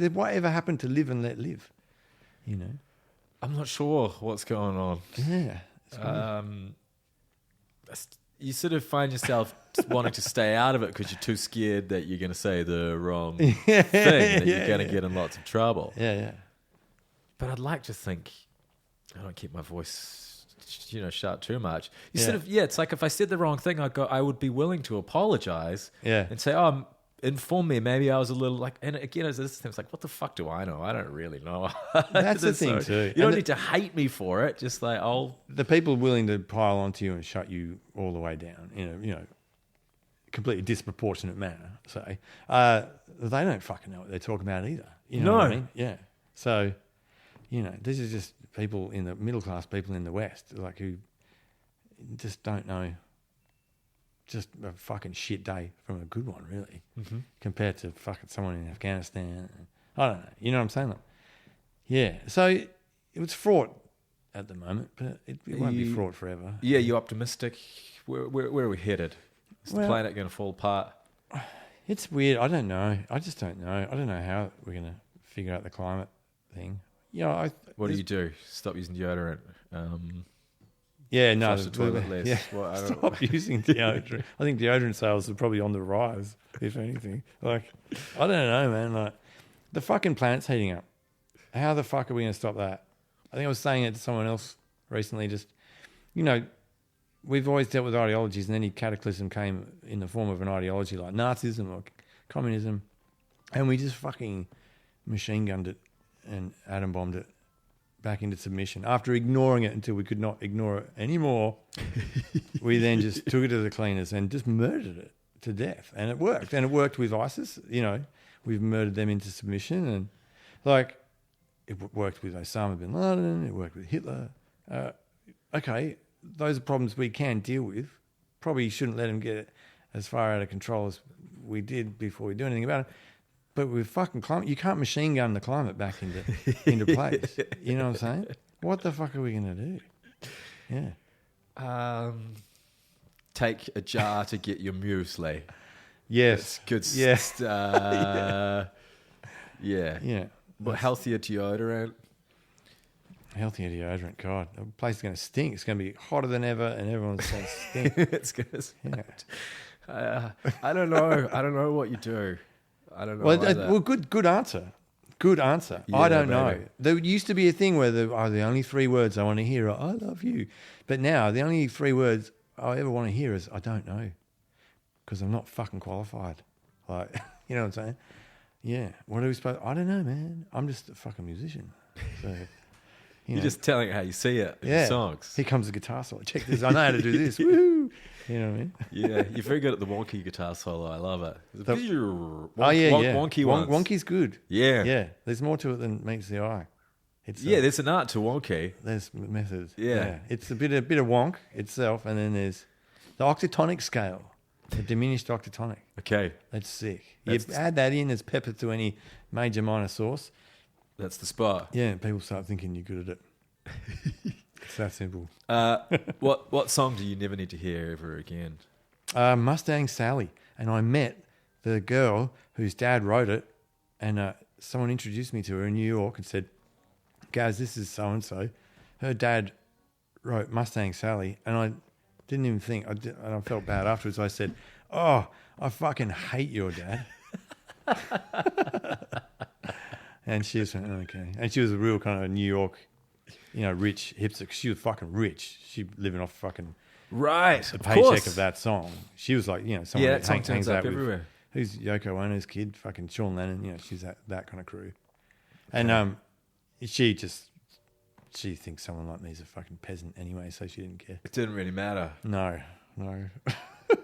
whatever happened to live and let live? I'm not sure what's going on. Yeah. You sort of find yourself wanting to stay out of it because you're too scared that you're going to say the wrong thing, that you're going to get in lots of trouble. Yeah. But I'd like to think I don't keep my voice, shut too much. It's like if I said the wrong thing, I would be willing to apologize and say, inform me. Maybe I was a little and again, as this thing's like, what the fuck do I know? I don't really know. That's the thing too. You don't need to hate me for it. Just like, the people willing to pile onto you and shut you all the way down, completely disproportionate manner, say, they don't fucking know what they're talking about either. You know what I mean? Yeah. So, these are just people in the middle class, people in the West, who just don't know. Just a fucking shit day from a good one, really, compared to fucking someone in Afghanistan. I don't know. You know what I'm saying? Yeah. So it was fraught at the moment, but it won't be fraught forever. Yeah, you're optimistic. Where are we headed? Is the planet going to fall apart? It's weird. I don't know. I just don't know. I don't know how we're going to figure out the climate thing. What do you do? Stop using deodorant? Yeah, no. Flush the toilet less. Yeah. Well, Stop using deodorant. I think deodorant sales are probably on the rise, if anything. I don't know, man. The fucking planet's heating up. How the fuck are we going to stop that? I think I was saying it to someone else recently. Just, we've always dealt with ideologies, and any cataclysm came in the form of an ideology like Nazism or communism, and we just fucking machine gunned it and atom bombed it back into submission. After ignoring it until we could not ignore it anymore, we then just took it to the cleaners and just murdered it to death. And it worked. And it worked with ISIS. We've murdered them into submission. And it worked with Osama bin Laden. It worked with Hitler. Okay, those are problems we can deal with. Probably shouldn't let them get as far out of control as we did before we do anything about it. But with fucking climate, you can't machine gun the climate back into place. You know what I'm saying? What the fuck are we going to do? Yeah. Take a jar to get your muesli. Yes. Good. Yes. Yeah. Yeah. But healthier deodorant. Healthier deodorant. God, the place is going to stink. It's going to be hotter than ever, and everyone's going to stink. It's going to stink. Yeah. I don't know. I don't know what you do. I don't know. Well, good answer. Good answer. Yeah, I don't know. maybe. There used to be a thing where the only three words I want to hear are "I love you," but now the only three words I ever want to hear is "I don't know," because I'm not fucking qualified. You know what I'm saying? Yeah. What are we supposed? I don't know, man. I'm just a fucking musician. So, You're just telling it how you see it in your songs. Here comes the guitar solo. Check this. I know how to do this. Woo! You know what I mean? Yeah, you're very good at the wonky guitar solo. I love it. Yeah. Wonky ones. Wonky's good. Yeah. Yeah. There's more to it than meets the eye. There's an art to wonky. There's methods. Yeah. It's a bit of wonk itself, and then there's the octatonic scale, the diminished octatonic. Okay. That's sick. You add that in as pepper to any major minor sauce. That's the spot. Yeah, people start thinking you're good at it. It's that simple. What song do you never need to hear ever again? Mustang Sally. And I met the girl whose dad wrote it, and someone introduced me to her in New York and said, "Guys, this is so-and-so. Her dad wrote Mustang Sally." And I didn't even think, and I felt bad afterwards. I said, "Oh, I fucking hate your dad." And she was okay. And she was a real kind of New York, rich hipster. She was fucking rich. She living off fucking Right. the Of paycheck course. of that song. She was like, someone Yeah, that that song hangs turns up out with. everywhere. Who's Yoko Ono's kid? Fucking Sean Lennon. She's that kind of crew. And she thinks someone like me is a fucking peasant anyway, so she didn't care. It didn't really matter. No.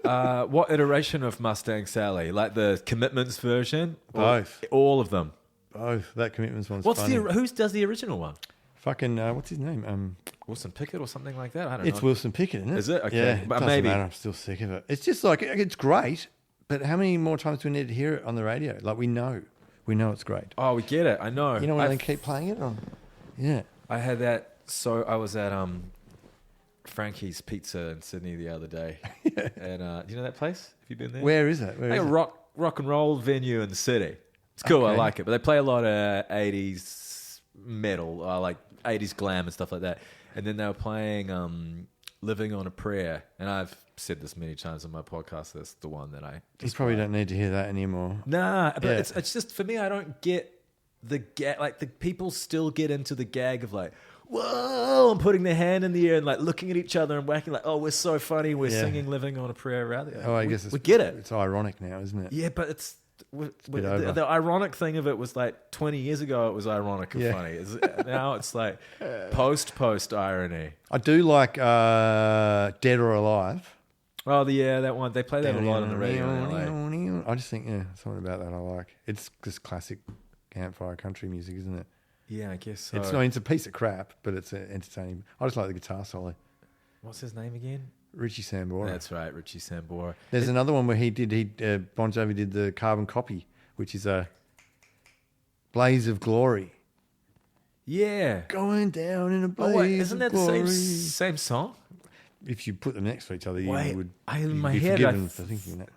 What iteration of Mustang Sally? Like the Commitments version? Or Both. all of them. Both. That Commitments one's What's funny. who does the original one? Fucking, what's his name? Wilson Pickett or something like that? I don't know. It's Wilson Pickett, isn't it? Is it? Okay. Yeah, it But doesn't maybe. matter. I'm still sick of it. It's just like, it's great, but how many more times do we need to hear it on the radio? Like, we know it's great. Oh, we get it. I know. You know when they keep playing it on? Yeah. I had that. So I was at Frankie's Pizza in Sydney the other day. And do you know that place? Have you been there? Where is it? Where Like is a it? rock and roll venue in the city. It's cool. I Okay. like it. But they play a lot of 80s metal, like 80s glam and stuff like that. And then they were playing Living on a Prayer. And I've said this many times on my podcast. That's the one that I You probably don't need to hear that anymore. Nah, but Yeah. it's just, for me, I don't get the gag. Like, the people still get into the gag of like, whoa, and putting their hand in the air and like looking at each other and whacking like, oh, we're so funny. We're Yeah. singing Living on a Prayer around there. Oh, I guess we get it. It's ironic now, isn't it? Yeah, but bit over. the ironic thing of it was like 20 years ago, it was ironic and Yeah. funny. Now it's like post irony. I do like Dead or Alive. Oh, that one. They play that a lot on the radio in LA. I just think, something about that I like. It's just classic campfire country music, isn't it? Yeah, I guess so. It's a piece of crap, but it's entertaining. I just like the guitar solo. What's his name again? Richie Sambora. That's right, Richie Sambora. There's another one where Bon Jovi did the carbon copy, which is a Blaze of Glory. Yeah. Going down in a blaze Oh, wait, isn't that of the glory. same song? If you put them next to each other, you Wait, would in you'd my be head, forgiven for thinking that.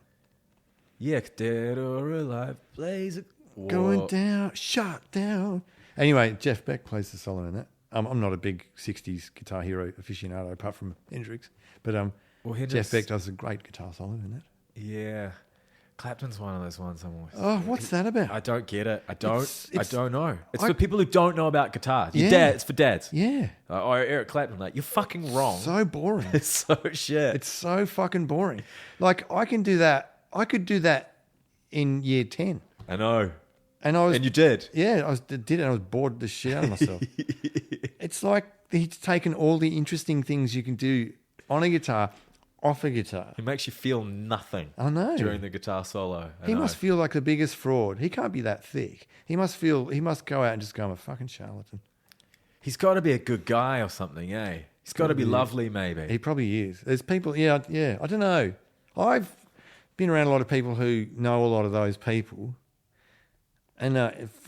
Yeah, Dead or Alive, blaze of... Going Whoa. down, shot down. Anyway, Jeff Beck plays the solo in that. I'm not a big 60s guitar hero aficionado, apart from Hendrix. But Well, Hendrix- Jeff Beck does a great guitar solo in that. Yeah. Clapton's one of those ones I'm always... Oh, what's that about? I don't get it. I don't know. It's I- for people who don't know about guitar. Yeah. It's for dads. Yeah. Or Eric Clapton, like, you're fucking wrong. So boring. It's so shit. It's so fucking boring. Like, I can do that. I could do that in year 10. I know. And I was... And you did. Yeah, did it. And I was bored the shit out of myself. It's like he's taken all the interesting things you can do on a guitar, off a guitar. It makes you feel nothing. I know. During the guitar solo. He must feel like the biggest fraud. He can't be that thick. He must go out and just go, I'm a fucking charlatan. He's got to be a good guy or something, eh? He's got to be lovely, maybe. He probably is. There's people, yeah, I don't know. I've been around a lot of people who know a lot of those people. And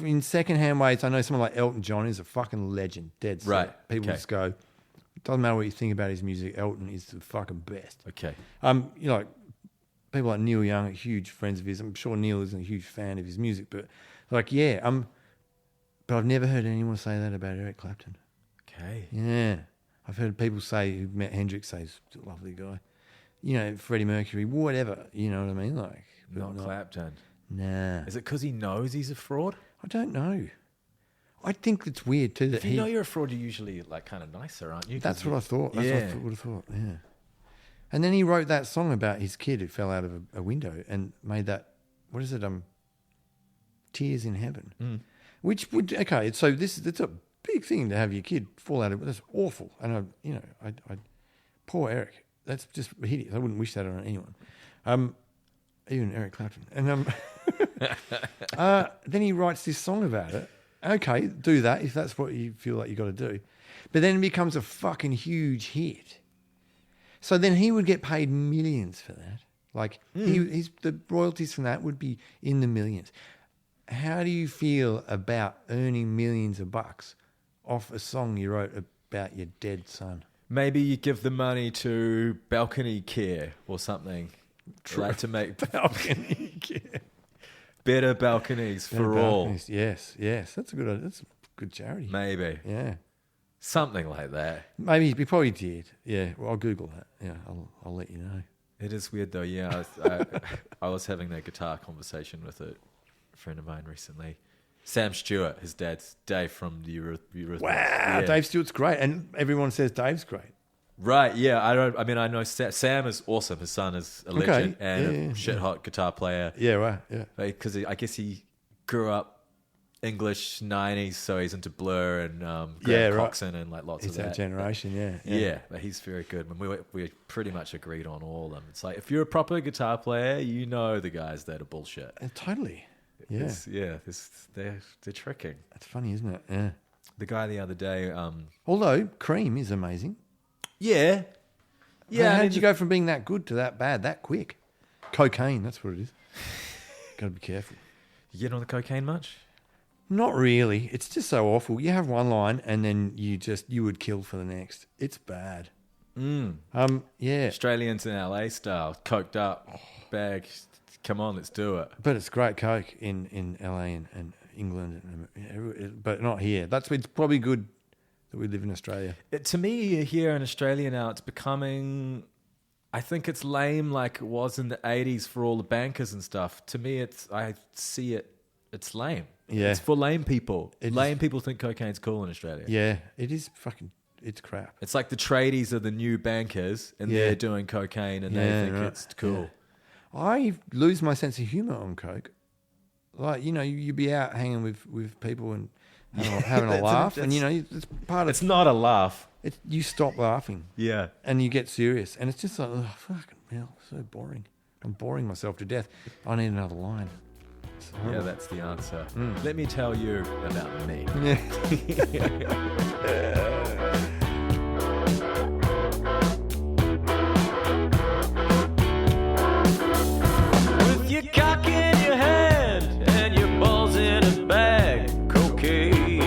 in second-hand ways, I know someone like Elton John is a fucking legend, dead set. Right, People okay. just go, it doesn't matter what you think about his music, Elton is the fucking best. Okay. People like Neil Young are huge friends of his. I'm sure Neil isn't a huge fan of his music, but but I've never heard anyone say that about Eric Clapton. Okay. Yeah. I've heard people who met Hendrix say he's a lovely guy. Freddie Mercury, whatever. You know what I mean? Like, Not Clapton. Nah. Is it because he knows he's a fraud? I don't know. I think it's weird too that If you know you're a fraud, you're usually like kind of nicer, aren't you? That's what I thought. That's Yeah. what I would have thought. Yeah. And then he wrote that song about his kid who fell out of a window and made that. What is it? Tears in Heaven. Which would So it's a big thing to have your kid fall out of. That's awful. And I poor Eric. That's just hideous. I wouldn't wish that on anyone. Even Eric Clapton. And then he writes this song about it. Okay, do that if that's what you feel like you got to do. But then it becomes a fucking huge hit. So then he would get paid millions for that. Like the royalties from that would be in the millions. How do you feel about earning millions of bucks off a song you wrote about your dead son? Maybe you give the money to balcony care or something. Like to make balcony care. Better balconies for all. Yes. That's a good charity. Maybe. Yeah. Something like that. Maybe he probably did. Yeah. Well, I'll Google that. Yeah, I'll let you know. It is weird though. Yeah, I was having that guitar conversation with a friend of mine recently, Sam Stewart, his dad's Dave from the Eurythmics. Wow, Yeah. Dave Stewart's great, and everyone says Dave's great. Right, yeah. I know Sam is awesome. His son is a legend and a shit-hot guitar player. Yeah, right, yeah. Because I guess he grew up English 90s, so he's into Blur and Graham Coxon and like lots He's of that. that generation, yeah. Yeah, but he's very good. And we pretty much agreed on all of them. It's like, if you're a proper guitar player, you know the guys that are bullshit. Totally. Yeah. They're tricking. That's funny, isn't it? Yeah. The guy the other day... Although, Cream is amazing. Yeah. How did you go from being that good to that bad that quick? Cocaine, that's what it is. Got to be careful. You get on the cocaine much? Not really. It's just so awful. You have one line and then you would kill for the next. It's bad. Yeah. Australians in LA style, coked up, bag. Come on, let's do it. But it's great coke in LA and England, but not here. It's probably good that we live in Australia. To me, here in Australia now, it's becoming... I think it's lame like it was in the 80s for all the bankers and stuff. To me, it's lame. Yeah. It's for lame people. Lame people think cocaine's cool in Australia. Yeah, it is it's crap. It's like the tradies are the new bankers and they're doing cocaine and they think it's cool. Yeah. I lose my sense of humour on coke. Like, you'd be out hanging with people and having a laugh, and it's part of... It's not a laugh. You stop laughing. Yeah. And you get serious. And it's just like, oh, fucking hell, so boring. I'm boring myself to death. I need another line. Yeah, that's the answer. Let me tell you about me. With your cock in your hand and your balls in a bag, cocaine.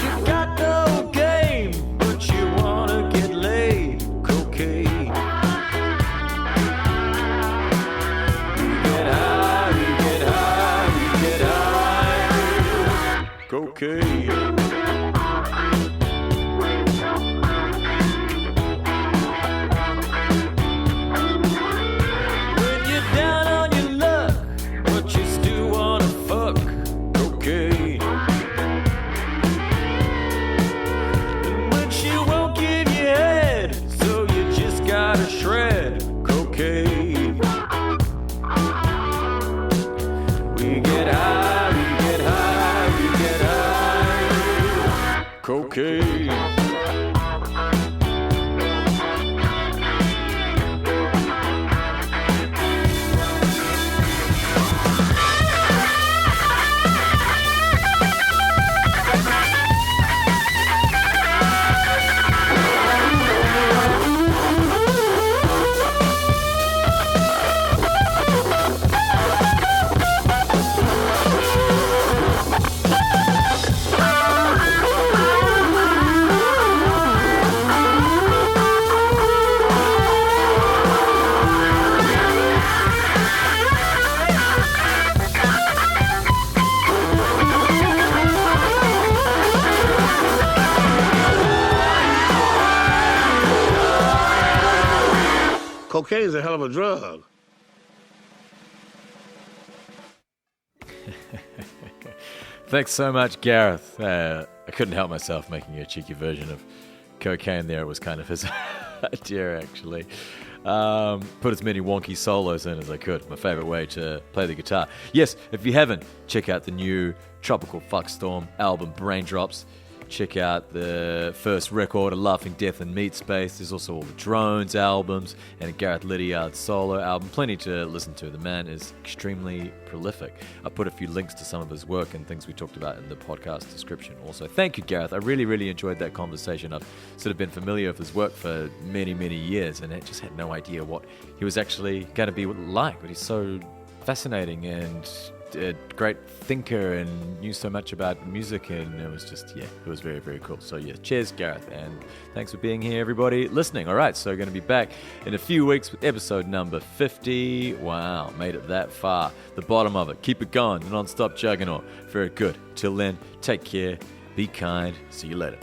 You got no game, but you wanna get laid, cocaine. Cocaine. When you're down on your luck, but you still wanna fuck, cocaine. And when she won't give you head, so you just gotta shred, cocaine. We get high, we get high, we get high, cocaine. Cocaine is a hell of a drug. Thanks so much, Gareth. I couldn't help myself making a cheeky version of cocaine there. It was kind of his idea, actually. Put as many wonky solos in as I could. My favorite way to play the guitar. Yes, if you haven't, check out the new Tropical Fuckstorm album, Braindrops. Check out the first record, A Laughing Death in Meat Space. There's also all the Drones albums and a Gareth Liddiard solo album. Plenty to listen to. The man is extremely prolific. I put a few links to some of his work and things we talked about in the podcast description also. Thank you, Gareth. I really, really enjoyed that conversation. I've sort of been familiar with his work for many, many years, and I just had no idea what he was actually going to be like. But he's so fascinating and a great thinker and knew so much about music, and it was just, it was very, very cool. So cheers, Gareth, and thanks for being here, everybody listening. All right, so going to be back in a few weeks with episode number 50. Wow, made it that far. The bottom of it. Keep it going, the non-stop juggernaut. Very good. Till then, take care, be kind, see you later.